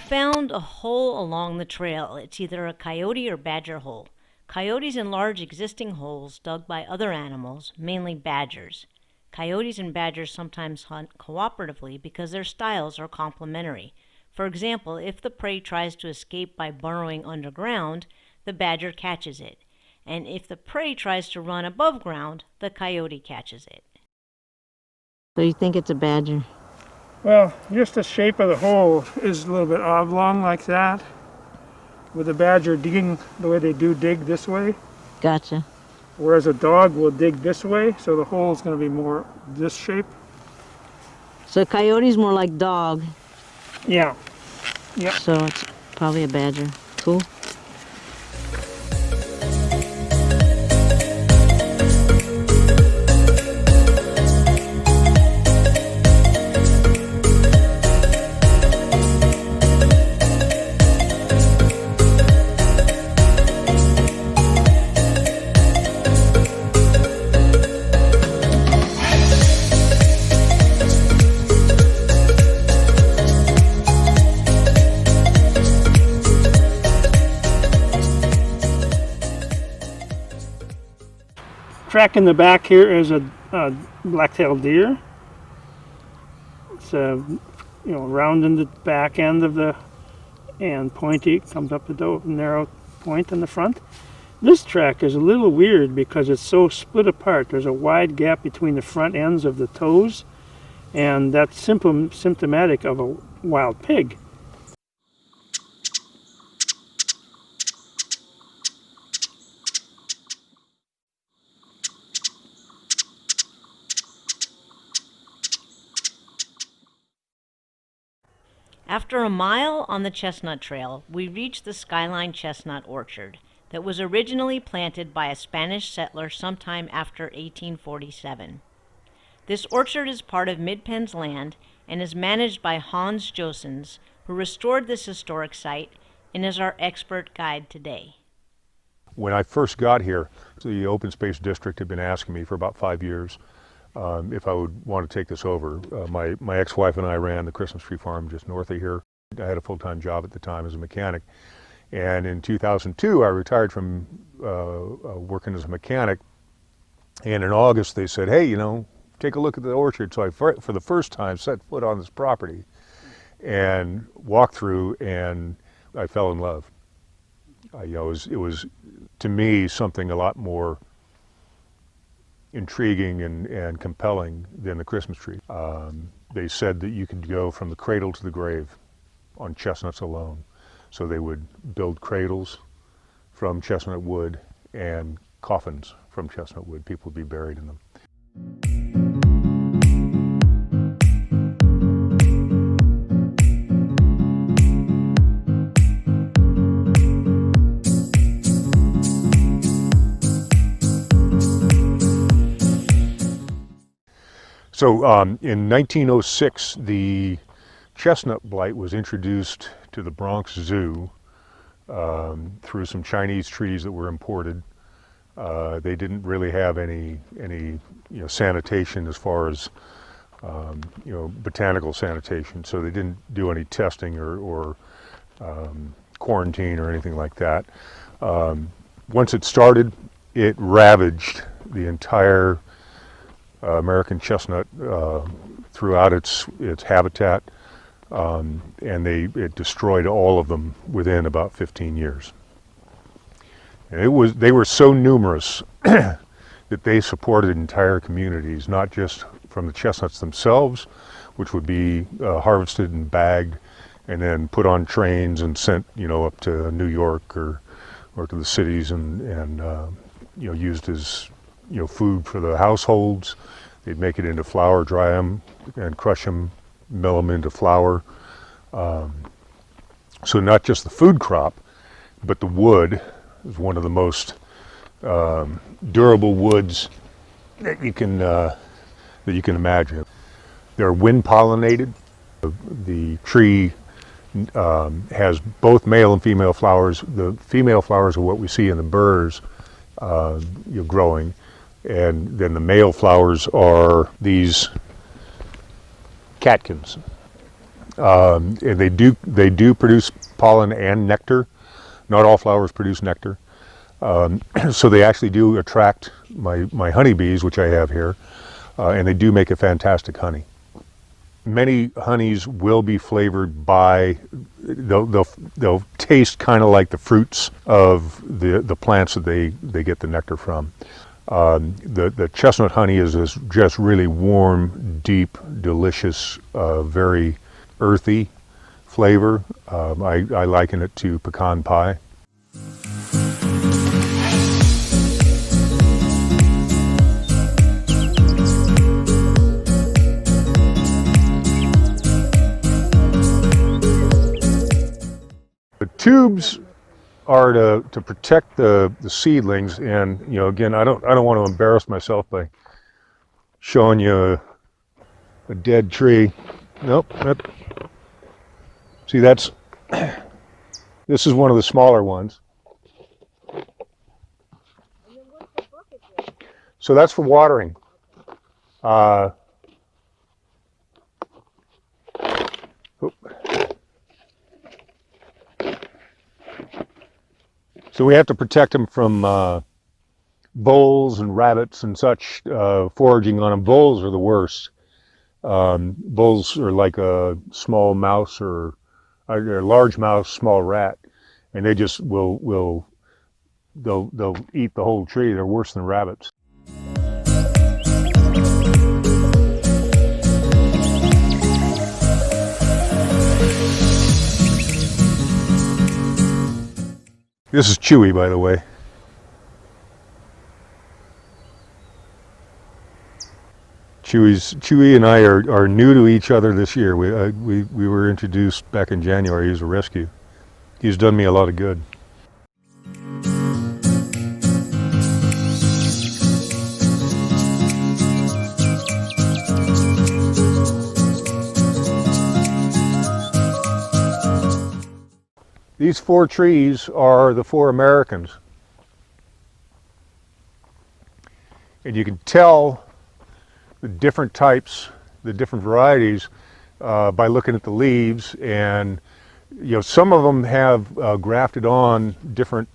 found a hole along the trail. It's either a coyote or badger hole. Coyotes enlarge existing holes dug by other animals, mainly badgers. Coyotes and badgers sometimes hunt cooperatively because their styles are complementary. For example, if the prey tries to escape by burrowing underground, the badger catches it. And if the prey tries to run above ground, the coyote catches it. So you think it's a badger? Well, just the shape of the hole is a little bit oblong like that, with the badger digging the way they do dig this way, Gotcha. whereas a dog will dig this way, so the hole is going to be more this shape. So coyote's more like dog, Yeah. Yep. so it's probably a badger. Cool. Track in the back here is a black-tailed deer. It's round in the back end of the and pointy, comes up the narrow point in the front. This track is a little weird because it's so split apart. There's a wide gap between the front ends of the toes, and that's symptomatic of a wild pig. After a mile on the Chestnut Trail, we reached the Skyline chestnut orchard that was originally planted by a Spanish settler sometime after 1847. This orchard is part of Mid-Penn's land and is managed by Hans Josens, who restored this historic site and is our expert guide today. When I first got here, the Open Space District had been asking me for about 5 years if I would want to take this over. My ex-wife and I ran the Christmas tree farm just north of here. I had a full-time job at the time as a mechanic. And in 2002, I retired from working as a mechanic. And in August, they said, hey, take a look at the orchard. So I, for the first time, set foot on this property and walked through, and I fell in love. It was, to me, something a lot more intriguing and compelling than the Christmas tree. They said that you could go from the cradle to the grave on chestnuts alone. So they would build cradles from chestnut wood and coffins from chestnut wood. People would be buried in them. So in 1906, the chestnut blight was introduced to the Bronx Zoo through some Chinese trees that were imported. They didn't really have any sanitation as far as botanical sanitation, so they didn't do any testing or quarantine or anything like that. Once it started, it ravaged the entire American chestnut throughout its habitat, and it destroyed all of them within about 15 years. And they were so numerous that they supported entire communities, not just from the chestnuts themselves, which would be harvested and bagged and then put on trains and sent up to New York or to the cities and used as food for the households. They'd make it into flour, dry them, and crush them, mill them into flour. So not just the food crop, but the wood is one of the most durable woods that you can imagine. They're wind pollinated. The tree has both male and female flowers. The female flowers are what we see in the burrs growing, and then the male flowers are these catkins. And they do produce pollen and nectar. Not all flowers produce nectar. So they actually do attract my honeybees, which I have here, and they do make a fantastic honey. Many honeys will be flavored by, they'll taste kind of like the fruits of the plants that they get the nectar from. The chestnut honey is this just really warm, deep, delicious, very earthy flavor. I liken it to pecan pie. The tubes are to protect the seedlings, and again, I don't want to embarrass myself by showing you a dead tree. Nope. See, this is one of the smaller ones. So that's for watering. So we have to protect them from voles and rabbits and such foraging on them. Voles are the worst. Voles are like a small mouse or a large mouse, small rat, and they just they'll eat the whole tree. They're worse than rabbits. This is Chewy, by the way. Chewy and I are new to each other this year. We were introduced back in January. He was a rescue. He's done me a lot of good. These 4 trees are the 4 Americans. And you can tell the different types, the different varieties, by looking at the leaves. And some of them have grafted on different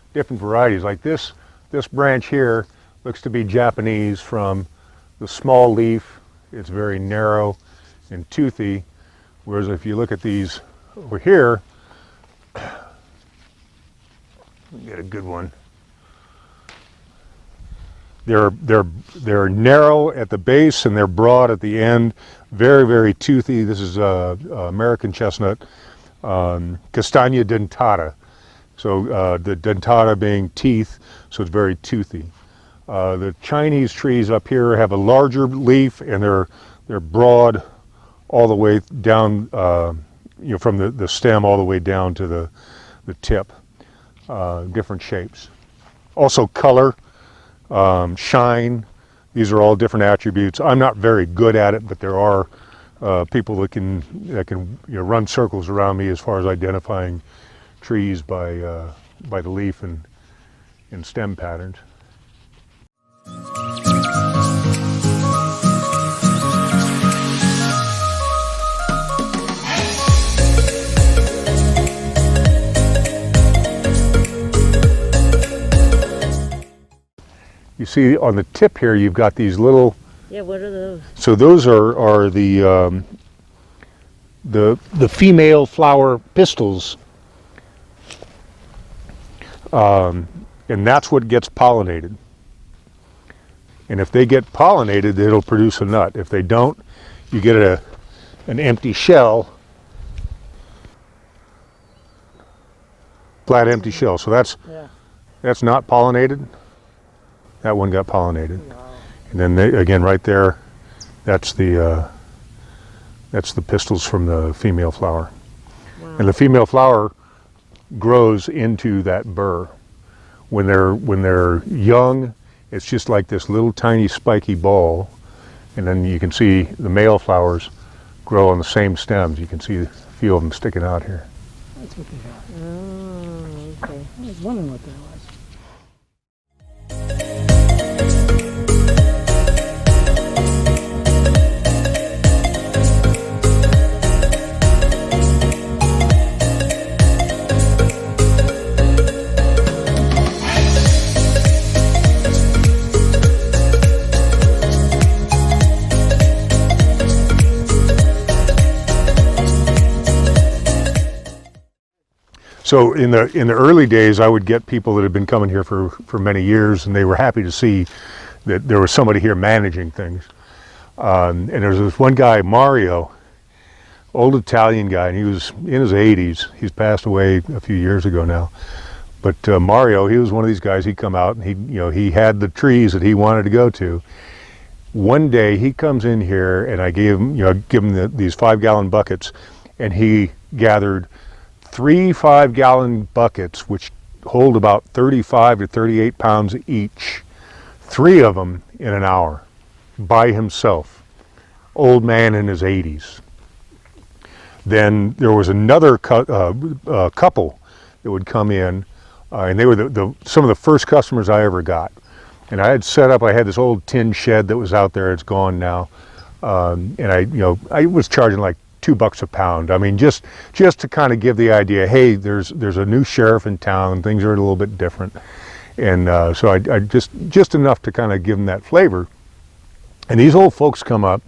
varieties. Like this branch here looks to be Japanese from the small leaf. It's very narrow and toothy. Whereas if you look at these over here, get a good one. They're narrow at the base and they're broad at the end. Very, very toothy. This is American chestnut, Castagna dentata. So the dentata being teeth, so it's very toothy. The Chinese trees up here have a larger leaf and they're broad all the way down. From the stem all the way down to the tip, different shapes. Also color, shine, these are all different attributes. I'm not very good at it, but there are people that can run circles around me as far as identifying trees by the leaf and stem patterns. You see on the tip here, you've got these little. Yeah, what are those? So those are the female flower pistils, and that's what gets pollinated. And if they get pollinated, it'll produce a nut. If they don't, you get an empty shell, flat empty shell. So that's not pollinated. That one got pollinated. Wow. And then again, right there, that's the pistils from the female flower. Wow. And the female flower grows into that burr. When they're young, it's just like this little tiny spiky ball, and then you can see the male flowers grow on the same stems. You can see a few of them sticking out here. That's what they got. Oh, okay. I was wondering what that was. So in the early days, I would get people that had been coming here for many years, and they were happy to see that there was somebody here managing things. And there was this one guy, Mario, old Italian guy, and he was in his 80s. He's passed away a few years ago now. But Mario, he was one of these guys. He'd come out, and he had the trees that he wanted to go to. One day he comes in here, and I gave him these 5-gallon buckets, and he gathered 3 5-gallon buckets, which hold about 35 to 38 pounds each. 3 of them in an hour, by himself. Old man in his 80s. Then there was another couple that would come in, and they were some of the first customers I ever got. And I had set up, I had this old tin shed that was out there. It's gone now. And I was charging like $2 a pound. I mean, just to kind of give the idea, hey, there's a new sheriff in town. Things are a little bit different. And so I just enough to kind of give them that flavor. And these old folks come up,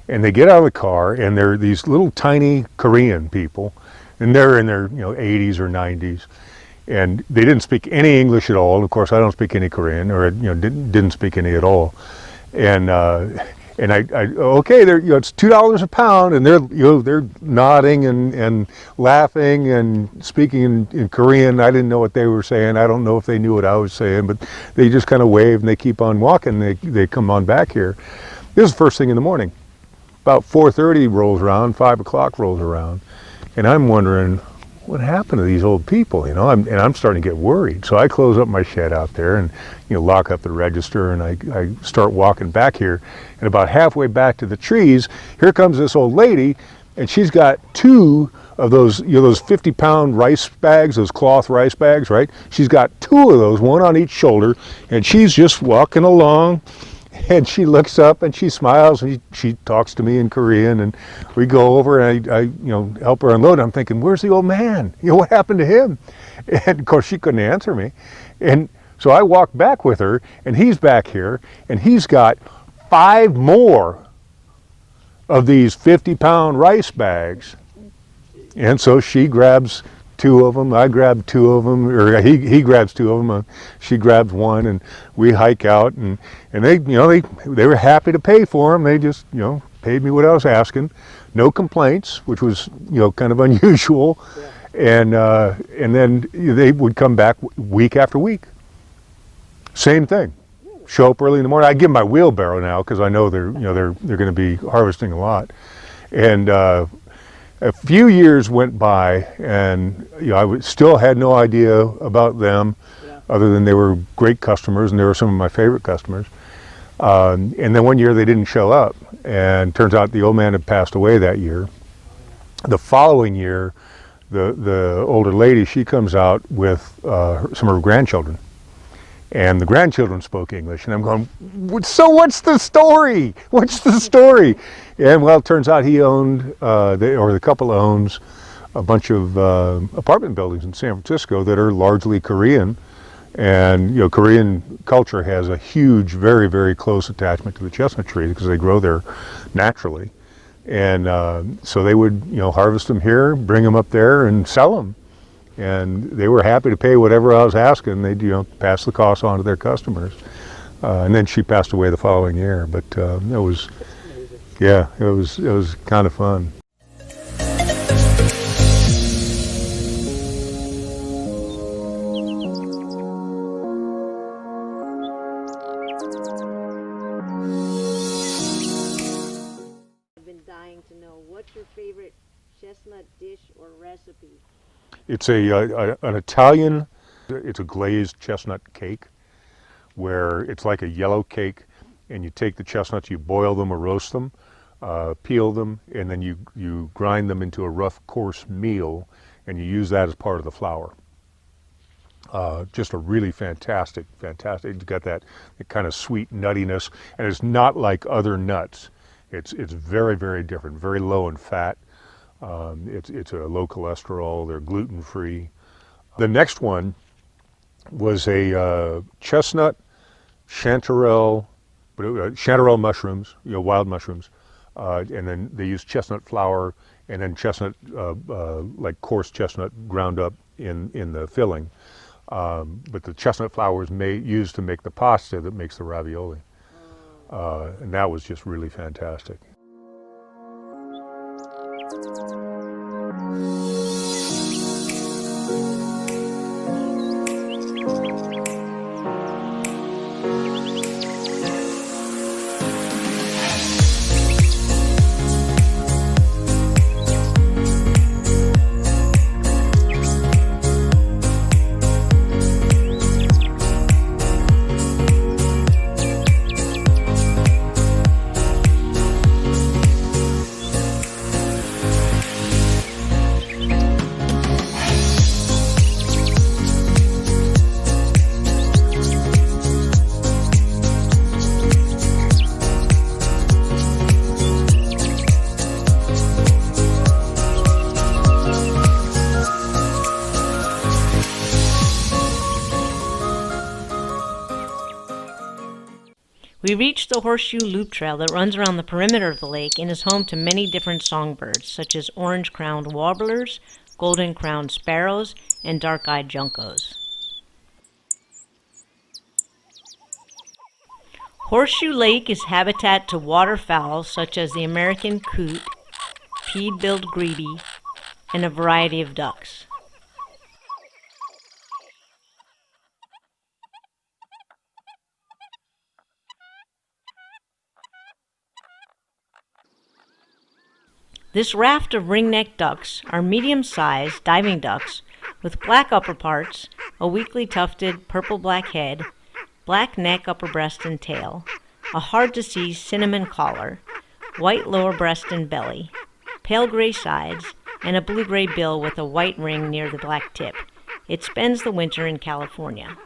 and they get out of the car, and they're these little tiny Korean people, and they're in their 80s or 90s. And they didn't speak any English at all. Of course, I don't speak any Korean, or didn't speak any at all. And okay, it's $2 a pound, and they're nodding and laughing and speaking in Korean. I didn't know what they were saying. I don't know if they knew what I was saying, but they just kind of wave and they keep on walking. They come on back here. This is the first thing in the morning. About 4:30 rolls around, 5 o'clock rolls around, and I'm wondering, what happened to these old people, and I'm starting to get worried. So I close up my shed out there and lock up the register, and I start walking back here, and about halfway back to the trees, here comes this old lady, and she's got 2 of those 50-pound rice bags, those cloth rice bags, right? She's got 2 of those, one on each shoulder, and she's just walking along. And she looks up and she smiles and she talks to me in Korean, and we go over and I help her unload. I'm thinking, where's the old man? What happened to him? And of course she couldn't answer me. And so I walk back with her, and he's back here, and he's got 5 more of these 50-pound rice bags. And so she grabs 2 of them, I grab 2 of them, or he grabs 2 of them, she grabs 1, and we hike out, and they were happy to pay for them. They just paid me what I was asking, no complaints, which was kind of unusual. Yeah. And then they would come back week after week, same thing. Show up early in the morning. I give them my wheelbarrow now because I know they're going to be harvesting a lot, and a few years went by, and I still had no idea about them, other than they were great customers, and they were some of my favorite customers. And then one year they didn't show up, and turns out the old man had passed away that year. The following year, the older lady, she comes out with some of her grandchildren. And the grandchildren spoke English, and I'm going, so what's the story? What's the story? And well, it turns out he owned, the couple owns a bunch of apartment buildings in San Francisco that are largely Korean. And Korean culture has a huge, very, very close attachment to the chestnut tree because they grow there naturally. And so they would, harvest them here, bring them up there, and sell them. And they were happy to pay whatever I was asking. They'd pass the cost on to their customers. And then she passed away the following year. But it was kind of fun. I've been dying to know, what's your favorite chestnut dish or recipe? It's an Italian, it's a glazed chestnut cake, where it's like a yellow cake, and you take the chestnuts, you boil them or roast them, peel them, and then you grind them into a rough, coarse meal, and you use that as part of the flour. Just a really fantastic. It's got that kind of sweet nuttiness, and it's not like other nuts. It's very, very different, very low in fat. It's a low cholesterol. They're gluten free. The next one was a chestnut chanterelle mushrooms, wild mushrooms, and then they use chestnut flour and then chestnut, like coarse chestnut ground up in the filling. But the chestnut flour is used to make the pasta that makes the ravioli. And that was just really fantastic. We reached the Horseshoe Loop Trail that runs around the perimeter of the lake and is home to many different songbirds, such as orange-crowned warblers, golden-crowned sparrows, and dark-eyed juncos. Horseshoe Lake is habitat to waterfowl such as the American coot, pied-billed greeby, and a variety of ducks. This raft of ringneck ducks are medium-sized diving ducks with black upper parts, a weakly tufted purple-black head, black neck, upper breast, and tail, a hard-to-see cinnamon collar, white lower breast and belly, pale gray sides, and a blue-gray bill with a white ring near the black tip. It spends the winter in California.